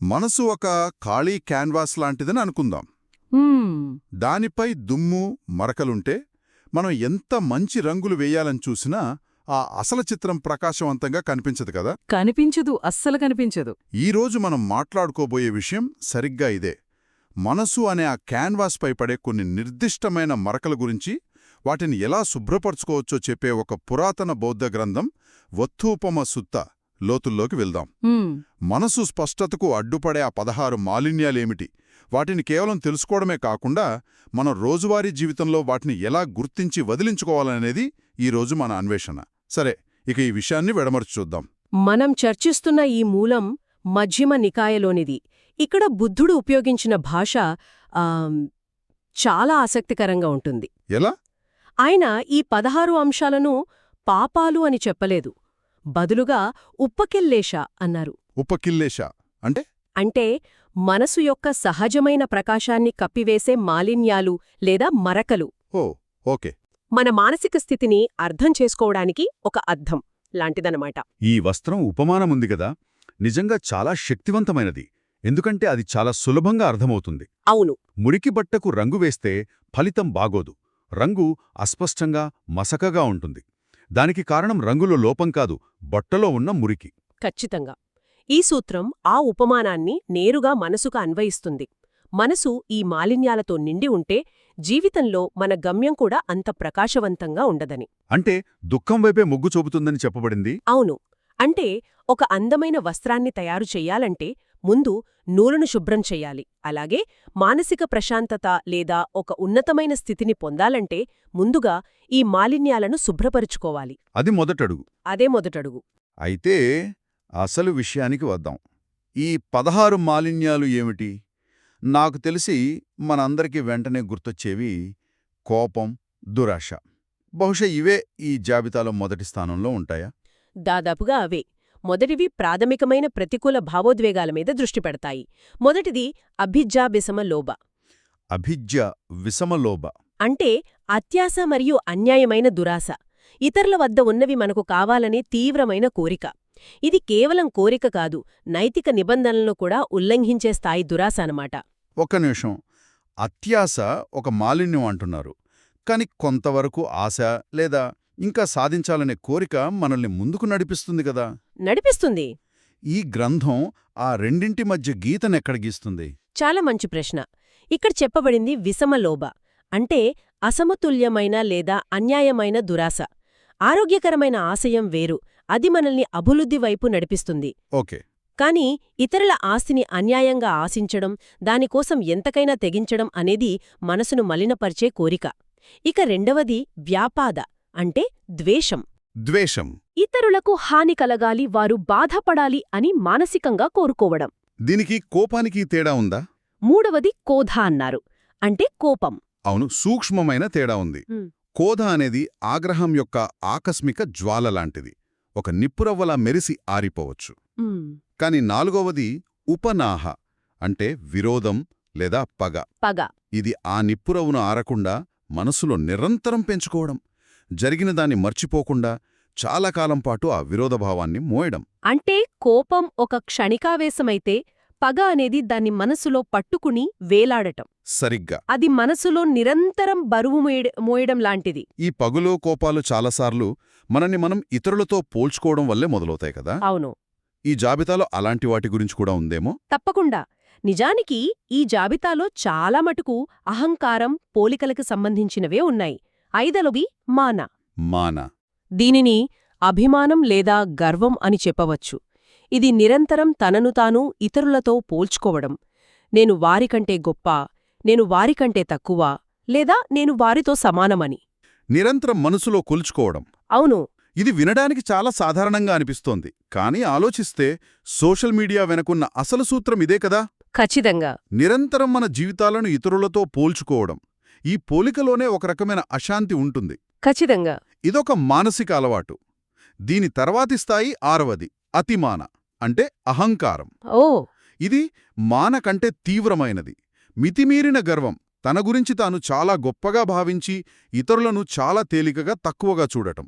మనసు ఒక ఖాళీ క్యాన్వాస్ లాంటిదని అనుకుందాం. హ్మ్. దానిపై దుమ్ము మరకలుంటే మనం ఎంత మంచి రంగులు వేయాలని చూసినా ఆ అసలు చిత్రం ప్రకాశవంతంగా కనిపించదు కదా. కనిపించదు, అస్సలు కనిపించదు. ఈరోజు మనం మాట్లాడుకోబోయే విషయం సరిగ్గా ఇదే. మనసు అనే ఆ క్యాన్వాస్ పై పడే కొన్ని నిర్దిష్టమైన మరకల గురించి, వాటిని ఎలా శుభ్రపరచుకోవచ్చో చెప్పే ఒక పురాతన బౌద్ధ గ్రంథం వత్తూపమ సుత్త లోతుల్లోకి వెళ్దాం. హ్మ్. మనసు స్పష్టతకు అడ్డుపడే ఆ 16 మాలిన్యాలేమిటి, వాటిని కేవలం తెలుసుకోవడమే కాకుండా మన రోజువారీ జీవితంలో వాటిని ఎలా గుర్తించి వదిలించుకోవాలనేది ఈరోజు మన అన్వేషణ. సరే, ఇక ఈ విషయాన్ని వెడమర్చి చూద్దాం. మనం చర్చిస్తున్న ఈ మూలం మధ్యమ నికాయలోనిది. ఇక్కడ బుద్ధుడు ఉపయోగించిన భాష చాలా ఆసక్తికరంగా ఉంటుంది. ఎలా? ఆయన ఈ 16 అంశాలను పాపాలు అని చెప్పలేదు, బదులుగా ఉప్పకిల్లేష అన్నారు. ఉపకిల్లేష అంటే? అంటే మనసు యొక్క సహజమైన ప్రకాశాన్ని కప్పివేసే మాలిన్యాలు లేదా మరకలు. ఓ, ఓకే. మన మానసిక స్థితిని అర్థం చేసుకోవడానికి ఒక అద్దం లాంటిదనమాట. ఈ వస్త్రం ఉపమానముంది గదా, నిజంగా చాలా శక్తివంతమైనది. ఎందుకంటే అది చాలా సులభంగా అర్థమవుతుంది. అవును. మురికి బట్టకు రంగు వేస్తే ఫలితం బాగోదు. రంగు అస్పష్టంగా మసకగా ఉంటుంది. దానికి కారణం రంగులో లోపం కాదు, బట్టలో ఉన్న మురికి. ఖచ్చితంగా. ఈ సూత్రం ఆ ఉపమానాన్ని నేరుగా మనసుకు అన్వయిస్తుంది. మనసు ఈ మాలిన్యాలతో నిండి ఉంటే జీవితంలో మన గమ్యం కూడా అంత ప్రకాశవంతంగా ఉండదని. అంటే దుఃఖం వైపే మొగ్గు చూపుతుందని చెప్పబడింది. అవును. అంటే ఒక అందమైన వస్త్రాన్ని తయారు చెయ్యాలంటే ముందు నూలును శుభ్రం చెయ్యాలి. అలాగే మానసిక ప్రశాంతత లేదా ఒక ఉన్నతమైన స్థితిని పొందాలంటే ముందుగా ఈ మాలిన్యాలను శుభ్రపరుచుకోవాలి. అది మొదటడుగు. అదే మొదటడుగు. అయితే అసలు విషయానికి వద్దాం. ఈ 16 మాలిన్యాలు ఏమిటి? నాకు తెలిసి మనందరికీ వెంటనే గుర్తొచ్చేవి కోపం, దురాశ. బహుశా ఇవే ఈ జాబితాలో మొదటి స్థానంలో ఉంటాయా? దాదాపుగా అవే. మొదటివి ప్రాథమికమైన ప్రతికూల భావోద్వేగాల మీద దృష్టి పెడతాయి. మొదటిది అభిజ్జా విషమ లోభ. అభిజ్ఞ విషమలోభ అంటే అత్యాశ మరియు అన్యాయమైన దురాశ. ఇతరుల వద్ద ఉన్నవి మనకు కావాలనే తీవ్రమైన కోరిక. ఇది కేవలం కోరిక కాదు, నైతిక నిబంధనలను కూడా ఉల్లంఘించే స్థాయి దురాశ అనమాట. ఒక్క నిమిషం. అత్యాశ ఒక మాలిన్యం అంటున్నారు, కాని కొంతవరకు ఆశ లేదా ఇంకా సాధించాలనే కోరిక మనల్ని ముందుకు నడిపిస్తుంది కదా. నడిపిస్తుంది. ఈ గ్రంథం ఆ రెండింటి మధ్య గీతనెక్కడ గీస్తుంది? చాలా మంచి ప్రశ్న. ఇక్కడ చెప్పబడింది విషమలోభ, అంటే అసమతుల్యమైన లేదా అన్యాయమైన దురాశ. ఆరోగ్యకరమైన ఆశయం వేరు, అది మనల్ని అభివృద్ధి వైపు నడిపిస్తుంది. ఓకే. కాని ఇతరుల ఆస్తిని అన్యాయంగా ఆశించడం, దానికోసం ఎంతకైనా తెగించడం అనేది మనసును మలినపరిచే కోరిక. ఇక రెండవది వ్యాపాద, అంటే ద్వేషం. ద్వేషం ఇతరులకు హాని కలగాలి, వారు బాధపడాలి అని మానసికంగా కోరుకోవడం. దీనికి కోపానికి తేడా ఉందా? మూడవది కోధ అన్నారు, అంటే కోపం. అవును, సూక్ష్మమైన తేడా ఉంది. కోధ అనేది ఆగ్రహం యొక్క ఆకస్మిక జ్వాల లాంటిది, ఒక నిప్పురవ్వలా మెరిసి ఆరిపోవచ్చు. కాని నాలుగవది ఉపనాహ, అంటే విరోధం లేదా పగ. ఇది ఆ నిప్పురవ్వును ఆరకుండా మనసులో నిరంతరం పెంచుకోవడం, జరిగిన దాన్ని మర్చిపోకుండా చాలా కాలం పాటు ఆ విరోధభావాన్ని మోయడం. అంటే కోపం ఒక క్షణికావేశమైతే పగ అనేది దాన్ని మనసులో పట్టుకుని వేలాడటం. సరిగ్గా. అది మనసులో నిరంతరం బరువు మోయడం లాంటిది. ఈ పగులు, కోపాలు చాలాసార్లు మనని మనం ఇతరులతో పోల్చుకోవడం వల్లే మొదలవుతాయి కదా. అవును. ఈ జాబితాలో అలాంటి వాటి గురించి కూడా ఉందేమో? తప్పకుండా. నిజానికి ఈ జాబితాలో చాలా మటుకు అహంకారం, పోలికలకు సంబంధించినవే ఉన్నాయి. ఐదవది మాన. దీనిని అభిమానం లేదా గర్వం అని చెప్పవచ్చు. ఇది నిరంతరం తనను తాను ఇతరులతో పోల్చుకోవడం. నేను వారికంటే గొప్ప, నేను వారికంటే తక్కువ, లేదా నేను వారితో సమానమని నిరంతరం మనసులో కొలుచుకోవడం. అవును. ఇది వినడానికి చాలా సాధారణంగా అనిపిస్తోంది, కానీ ఆలోచిస్తే సోషల్ మీడియా వెనకున్న అసలు సూత్రం ఇదే కదా. ఖచ్చితంగా. నిరంతరం మన జీవితాలను ఇతరులతో పోల్చుకోవడం. ఈ పోలికలోనే ఒక రకమైన అశాంతి ఉంటుంది. ఖచ్చితంగా. ఇదొక మానసిక అలవాటు. దీని తర్వాతి స్థాయి ఆరవది అతిమాన, అంటే అహంకారం. ఓ. ఇది మాన కంటే తీవ్రమైనది. మితిమీరిన గర్వం, తన గురించి తాను చాలా గొప్పగా భావించి ఇతరులను చాలా తేలికగా తక్కువగా చూడటం.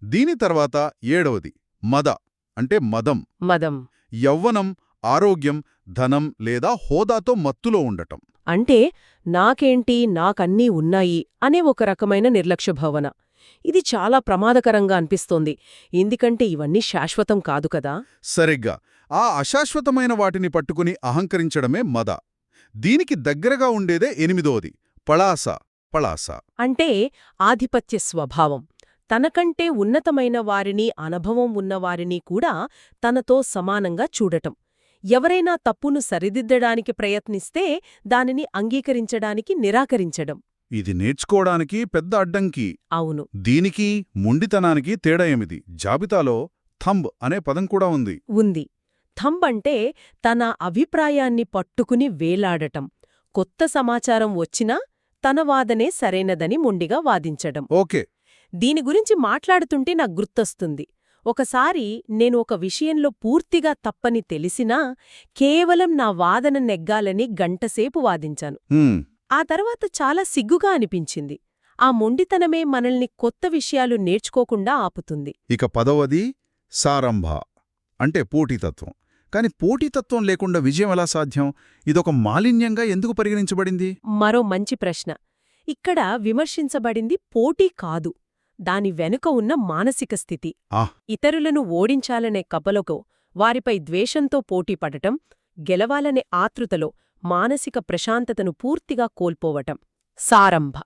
దీని తర్వాత ఏడవది మద, అంటే మదం. మదం. యవ్వనం, ఆరోగ్యం, ధనం లేదా హోదాతో మత్తులో ఉండటం. అంటే నాకేంటి నాకన్నీ ఉన్నాయి అనే ఒక రకమైన నిర్లక్ష్య భావన. ఇది చాలా ప్రమాదకరంగా అనిపిస్తోంది, ఎందుకంటే ఇవన్నీ శాశ్వతం కాదు కదా. సరిగ్గా ఆ అశాశ్వతమైన వాటిని పట్టుకుని అహంకరించడమే మద. దీనికి దగ్గరగా ఉండేదే 8వది, పళాస. అంటే ఆధిపత్య స్వభావం. తనకంటే ఉన్నతమైన వారిని, అనుభవం ఉన్నవారిని కూడా తనతో సమానంగా చూడటం. ఎవరైనా తప్పును సరిదిద్దడానికి ప్రయత్నిస్తే దానిని అంగీకరించడానికి నిరాకరించడం. ఇది నేర్చుకోవడానికి పెద్ద అడ్డంకి. అవును. దీనికి మొండితనానికి తేడా ఏమిది? జాబితాలో థంబ్ అనే పదం కూడా ఉంది. ఉంది. థంబ్ అంటే తన అభిప్రాయాన్ని పట్టుకుని వేలాడటం. కొత్త సమాచారం వచ్చినా తన వాదనే సరైనదని మొండిగా వాదించడం. ఓకే. దీని గురించి మాట్లాడుతుంటే నాకు గుర్తొస్తుంది. ఒకసారి నేను ఒక విషయంలో పూర్తిగా తప్పని తెలిసినా కేవలం నా వాదన నెగ్గాలని గంటసేపు వాదించాను. ఆ తర్వాత చాలా సిగ్గుగా అనిపించింది. ఆ మొండితనమే మనల్ని కొత్త విషయాలు నేర్చుకోకుండా ఆపుతుంది. ఇక 10వది సారంభ, అంటే పోటీతత్వం. కాని పోటీతత్వం లేకుండా విజయం ఎలా సాధ్యం? ఇదొక మాలిన్యంగా ఎందుకు పరిగణించబడింది? మరో మంచి ప్రశ్న. ఇక్కడ విమర్శించబడింది పోటీ కాదు, దాని వెనుక ఉన్న మానసిక స్థితి. ఇతరులను ఓడించాలనే కపలతో, వారిపై ద్వేషంతో పోటీపడటం, గెలవాలనే ఆతృతలో మానసిక ప్రశాంతతను పూర్తిగా కోల్పోవటం. సారంభ.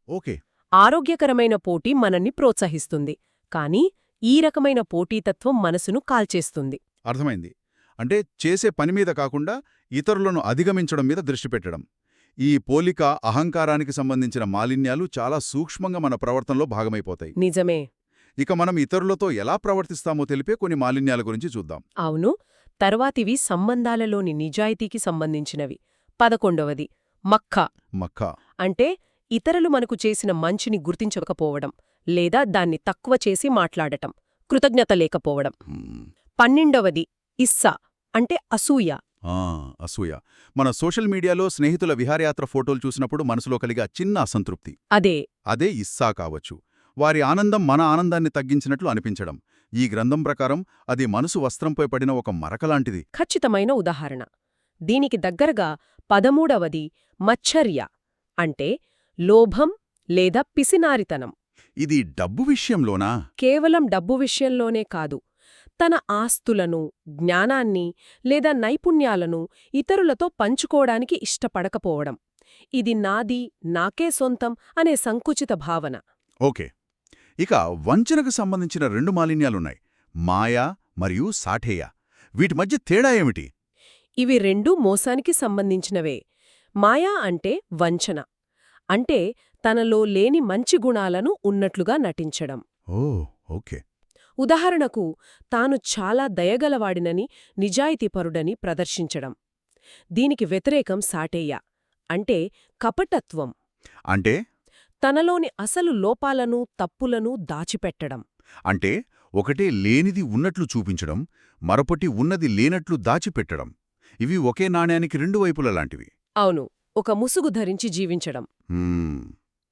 ఓకే. ఆరోగ్యకరమైన పోటీ మనల్ని ప్రోత్సహిస్తుంది, కానీ ఈ రకమైన పోటీతత్వం మనసును కాల్చేస్తుంది. అర్థమైంది. అంటే చేసే పనిమీద కాకుండా ఇతరులను అధిగమించడం మీద దృష్టి పెట్టడం. ఈ పోలిక, అహంకారానికి సంబంధించిన మాలిన్యాలు చాలా సూక్ష్మంగా మన ప్రవర్తనలో భాగమైపోతాయి. నిజమే. ఇక మనం ఇతరులతో ఎలా ప్రవర్తిస్తామో తెలిపే కొన్ని మాలిన్యాల గురించి చూద్దాం. అవును. తర్వాతివి సంబంధాలలోని నిజాయితీకి సంబంధించినవి. 11వది మక్క. అంటే ఇతరులు మనకు చేసిన మంచిని గుర్తించకపోవడం, లేదా దాన్ని తక్కువ చేసి మాట్లాడటం, కృతజ్ఞత లేకపోవడం. 12వది ఇస్సా, అంటే అసూయ. అసూయ. మన సోషల్ మీడియాలో స్నేహితుల విహారయాత్ర ఫోటోలు చూసినప్పుడు మనసులో కలిగే చిన్న అసంతృప్తి, అదే ఇస్సా కావచ్చు. వారి ఆనందం మన ఆనందాన్ని తగ్గించినట్లు అనిపించడం. ఈ గ్రంథం ప్రకారం అది మనసు వస్త్రంపై పడిన ఒక మరకలాంటిది. ఖచ్చితమైన ఉదాహరణ. దీనికి దగ్గరగా 13వది మచ్చర్య, అంటే లోభం లేదా పిసినారితనం. ఇది డబ్బు విషయంలోనా? కేవలం డబ్బు విషయంలోనే కాదు, తన ఆస్తులను, జ్ఞానాన్ని లేదా నైపుణ్యాలను ఇతరులతో పంచుకోవడానికి ఇష్టపడకపోవడం. ఇది నాది, నాకే సొంతం అనే సంకుచిత భావన. ఓకే. ఇక వంచనకు సంబంధించిన 2 మాలిన్యాలున్నాయి, మాయా మరియు సాఠేయ. వీటి మధ్య తేడా ఏమిటి? ఇవి రెండూ మోసానికి సంబంధించినవే. మాయా అంటే వంచన, అంటే తనలో లేని మంచి గుణాలను ఉన్నట్లుగా నటించడం. ఓకే. ఉదాహరణకు, తాను చాలా దయగలవాడినని, నిజాయితీపరుడని ప్రదర్శించడం. దీనికి వ్యతిరేకం సాఠేయ, అంటే కపటత్వం. అంటే తనలోని అసలు లోపాలను, తప్పులను దాచిపెట్టడం. అంటే ఒకటే లేనిది ఉన్నట్లు చూపించడం, మరొకటి ఉన్నది లేనట్లు దాచిపెట్టడం. ఇవి ఒకే నాణ్యానికి 2 వైపుల లాంటివి. అవును. ఒక ముసుగు ధరించి జీవించడం.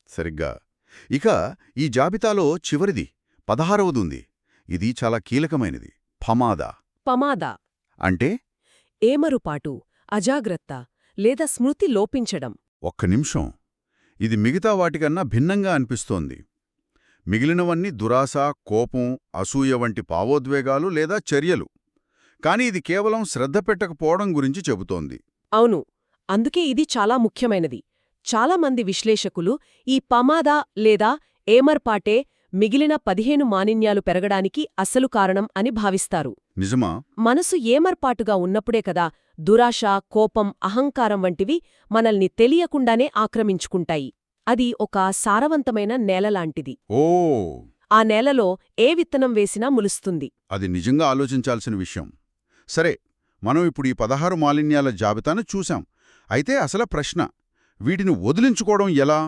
సరిగ్గా. ఇక ఈ జాబితాలో చివరిది 16వదుంది. ఇది చాలా కీలకమైనది, పమాద. అంటే ఏమరుపాటు, అజాగ్రత్త లేదా స్మృతి లోపించడం. ఒక్క నిమిషం, ఇది మిగతా వాటికన్నా భిన్నంగా అనిపిస్తోంది. మిగిలినవన్నీ దురాశ, కోపం, అసూయ వంటి భావోద్వేగాలు లేదా చర్యలు. కాని ఇది కేవలం శ్రద్ధ పెట్టకపోవడం గురించి చెబుతోంది. అవును. అందుకే ఇది చాలా ముఖ్యమైనది. చాలామంది విశ్లేషకులు ఈ పమాద లేదా ఏమర్పాటే మిగిలిన 15 మాలిన్యాలు పెరగడానికి అసలు కారణం అని భావిస్తారు. నిజమా? మనసు ఏమర్పాటుగా ఉన్నప్పుడే కదా దురాశ, కోపం, అహంకారం వంటివి మనల్ని తెలియకుండానే ఆక్రమించుకుంటాయి. అది ఒక సారవంతమైన నేలలాంటిది. ఆ నేలలో ఏ విత్తనం వేసినా ములుస్తుంది. అది నిజంగా ఆలోచించాల్సిన విషయం. సరే, మనం ఇప్పుడు ఈ 16 మాలిన్యాల జాబితాను చూశాం. అయితే అసలు ప్రశ్న, వీటిని వదిలించుకోవడం ఎలా?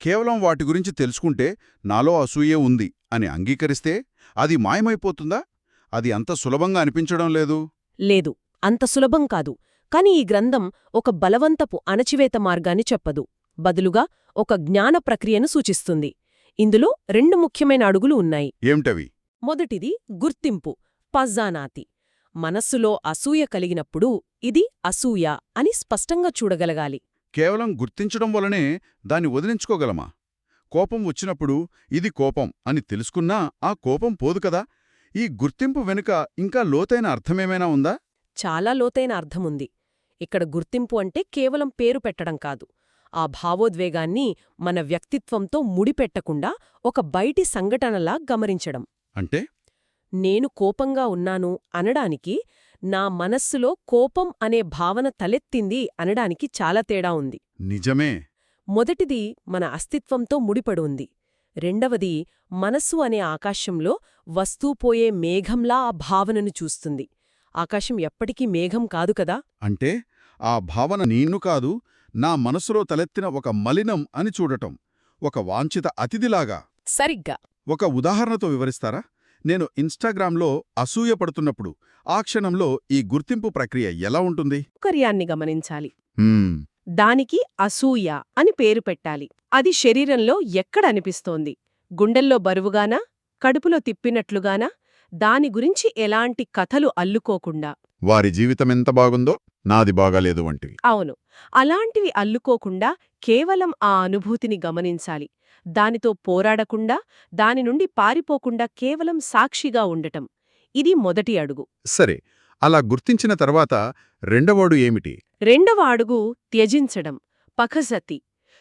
కేవలం వాటి గురించి తెలుసుకుంటే నాలో అసూయే ఉంది అని అంగీకరిస్తే అది మాయమైపోతుందా? అది అంత సులభంగా అనిపించడం లేదు. లేదు, అంత సులభం కాదు. కాని ఈ గ్రంథం ఒక బలవంతపు అణచివేత మార్గాన్ని చెప్పదు. బదులుగా ఒక జ్ఞాన ప్రక్రియను సూచిస్తుంది. ఇందులో 2 ముఖ్యమైన అడుగులు ఉన్నాయి. ఏమిటవి? మొదటిది గుర్తింపు, పజ్జానాతి. మనస్సులో అసూయ కలిగినప్పుడు ఇది అసూయ అని స్పష్టంగా చూడగలగాలి. కేవలం గుర్తించడం వలనే దాన్ని వదిలించుకోగలమా? కోపం వచ్చినప్పుడు ఇది కోపం అని తెలుసుకున్నా ఆ కోపం పోదు కదా. ఈ గుర్తింపు వెనుక ఇంకా లోతైన అర్థమేమైనా ఉందా? చాలా లోతైన అర్థముంది. ఇక్కడ గుర్తింపు అంటే కేవలం పేరు పెట్టడం కాదు. ఆ భావోద్వేగాన్ని మన వ్యక్తిత్వంతో ముడిపెట్టకుండా ఒక బయటి సంఘటనలా గమనించడం. అంటే నేను కోపంగా ఉన్నాను అనడానికి, నా మనస్సులో కోపం అనే భావన తలెత్తింది అనడానికి చాలా తేడా ఉంది. నిజమే. మొదటిది మన అస్తిత్వంతో ముడిపడి ఉంది. రెండవది మనస్సు అనే ఆకాశంలో వస్తూపోయే మేఘంలా ఆ భావనను చూస్తుంది. ఆకాశం ఎప్పటికీ మేఘం కాదు కదా. అంటే ఆ భావన నేను కాదు, నా మనసులో తలెత్తిన ఒక మలినం అని చూడటం, ఒక వాంఛిత అతిథిలాగా. సరిగ్గా. ఒక ఉదాహరణతో వివరిస్తారా? నేను ఇన్స్టాగ్రామ్లో అసూయపడుతున్నప్పుడు ఆ క్షణంలో ఈ గుర్తింపు ప్రక్రియ ఎలా ఉంటుంది? సౌకర్యాన్ని గమనించాలి. హ్మ్, దానికి అసూయ అని పేరు పెట్టాలి. అది శరీరంలో ఎక్కడ అనిపిస్తోంది? గుండెల్లో బరువుగానా? కడుపులో తిప్పినట్లుగానా? దాని గురించి ఎలాంటి కథలు అల్లుకోకుండా. వారి జీవితమెంత బాగుందో నాది బాగాలేదు వంటివి. అవును, అలాంటివి అల్లుకోకుండా కేవలం ఆ అనుభూతిని గమనించాలి. దానితో పోరాడకుండా, దాని నుండి పారిపోకుండా కేవలం సాక్షిగా ఉండటం. ఇది మొదటి అడుగు. సరే, అలా గుర్తించిన తర్వాత రెండవడు ఏమిటి? రెండవ అడుగు త్యజించడం. పఖసతి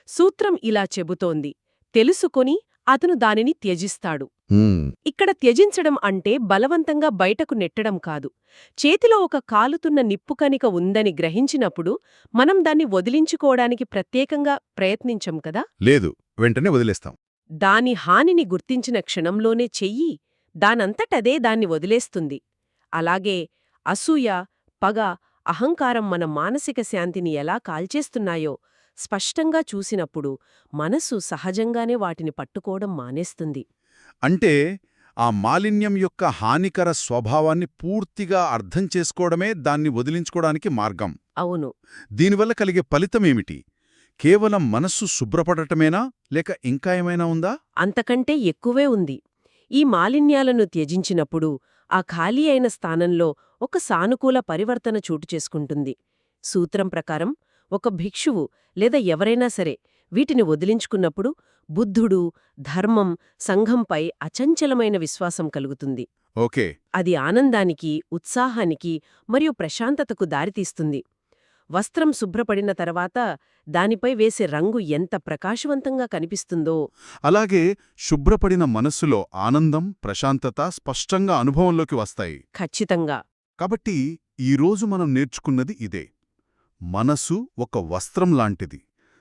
సూత్రం ఇలా చెబుతోంది. తెలుసుకొని అతను దానిని త్యజిస్తాడు. హ్మ్, ఇక్కడ త్యజించడం అంటే బలవంతంగా బయటకు నెట్టడం కాదు. చేతిలో ఒక కాలుతున్న నిప్పుకణిక ఉందని గ్రహించినప్పుడు మనం దాన్ని వదిలించుకోవడానికి ప్రత్యేకంగా ప్రయత్నించం కదా. లేదు, వెంటనే వదిలేస్తాం. దాని హానిని గుర్తించిన క్షణంలోనే చెయ్యి దానంతటదే దాన్ని వదిలేస్తుంది. అలాగే అసూయ, పగ, అహంకారం మన మానసిక శాంతిని ఎలా కాల్చేస్తున్నాయో స్పష్టంగా చూసినప్పుడు మనసు సహజంగానే వాటిని పట్టుకోవడం మానేస్తుంది. అంటే ఆ మాలిన్యం యొక్క హానికర స్వభావాన్ని పూర్తిగా అర్థం చేసుకోవడమే దాన్ని వదిలించుకోవడానికి మార్గం. అవును. దీనివల్ల కలిగే ఫలితమేమిటి? కేవలం మనస్సు శుభ్రపడటమేనా, లేక ఇంకా ఏమైనా ఉందా? అంతకంటే ఎక్కువే ఉంది. ఈ మాలిన్యాలను త్యజించినప్పుడు ఆ ఖాళీ అయిన స్థానంలో ఒక సానుకూల పరివర్తన చోటుచేసుకుంటుంది. సూత్రం ప్రకారం ఒక భిక్షువు లేదా ఎవరైనా సరే వీటిని వదిలించుకున్నప్పుడు బుద్ధుడు, ధర్మం, సంఘంపై అచంచలమైన విశ్వాసం కలుగుతుంది. ఓకే. అది ఆనందానికి, ఉత్సాహానికి మరియు ప్రశాంతతకు దారితీస్తుంది. వస్త్రం శుభ్రపడిన తర్వాత దానిపై వేసే రంగు ఎంత ప్రకాశవంతంగా కనిపిస్తుందో. అలాగే శుభ్రపడిన మనస్సులో ఆనందం, ప్రశాంతత స్పష్టంగా అనుభవంలోకి వస్తాయి. ఖచ్చితంగా. కాబట్టి ఈరోజు మనం నేర్చుకున్నది ఇదే. మనసు ఒక వస్త్రం లాంటిది.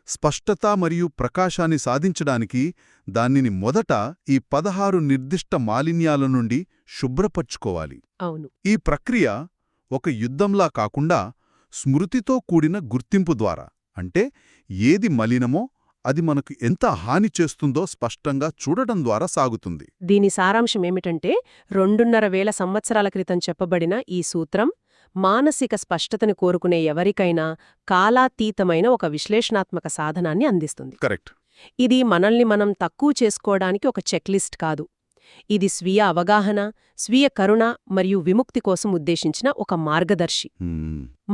స్పష్టత మరియు ప్రకాశాన్ని సాధించడానికి దానిని మొదట ఈ 16 నిర్దిష్ట మాలిన్యాల నుండి శుభ్రపర్చుకోవాలి. అవును. ఈ ప్రక్రియ ఒక యుద్ధంలా కాకుండా స్మృతితో కూడిన గుర్తింపు ద్వారా, అంటే ఏది మలినమో అది మనకు ఎంత హాని చేస్తుందో స్పష్టంగా చూడటం ద్వారా సాగుతుంది. దీని సారాంశమేమిటంటే 2,500 సంవత్సరాల క్రితం చెప్పబడిన ఈ సూత్రం మానసిక స్పష్టతను కోరుకునే ఎవరికైనా కాలాతీతమైన ఒక విశ్లేషణాత్మక సాధనాన్ని అందిస్తుంది. కరెక్ట్. ఇది మనల్ని మనం తక్కువ చేసుకోవడానికి ఒక చెక్లిస్ట్ కాదు. ఇది స్వీయ అవగాహన, స్వీయ కరుణ మరియు విముక్తి కోసం ఉద్దేశించిన ఒక మార్గదర్శి.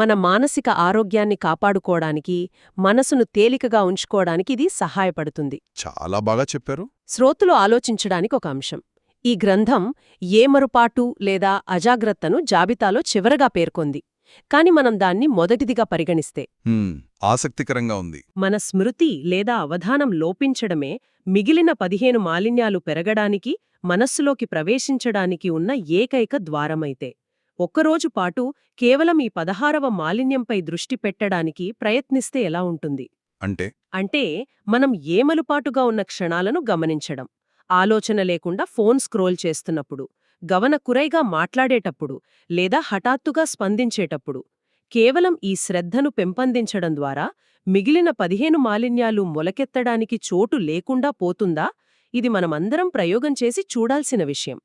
మన మానసిక ఆరోగ్యాన్ని కాపాడుకోవడానికి, మనసును తేలికగా ఉంచుకోవడానికి ఇది సహాయపడుతుంది. చాలా బాగా చెప్పారు. శ్రోతలు ఆలోచించడానికి ఒక అంశం. ఈ గ్రంథం ఏమరుపాటు లేదా అజాగ్రత్తను జాబితాలో చివరగా పేర్కొంది. కాని మనం దాన్ని మొదటిదిగా పరిగణిస్తే ఆసక్తికరంగా ఉంది. మన స్మృతి లేదా అవధానం లోపించడమే మిగిలిన 15 మాలిన్యాలు పెరగడానికి, మనస్సులోకి ప్రవేశించడానికి ఉన్న ఏకైక ద్వారమైతే, ఒక్కరోజు పాటు కేవలం ఈ 16వ మాలిన్యంపై దృష్టి పెట్టడానికి ప్రయత్నిస్తే ఎలా ఉంటుంది? అంటే మనం ఏమలుపాటుగా ఉన్న క్షణాలను గమనించడం, ఆలోచన లేకుండా ఫోన్ స్క్రోల్ చేస్తున్నప్పుడు, గవనకురైగా మాట్లాడేటప్పుడు లేదా హఠాత్తుగా స్పందించేటప్పుడు. కేవలం ఈ శ్రద్ధను పెంపొందించడం ద్వారా మిగిలిన 15 మాలిన్యాలు మొలకెత్తడానికి చోటు లేకుండా పోతుందా? ఇది మనమందరం ప్రయోగం చేసి చూడాల్సిన విషయం.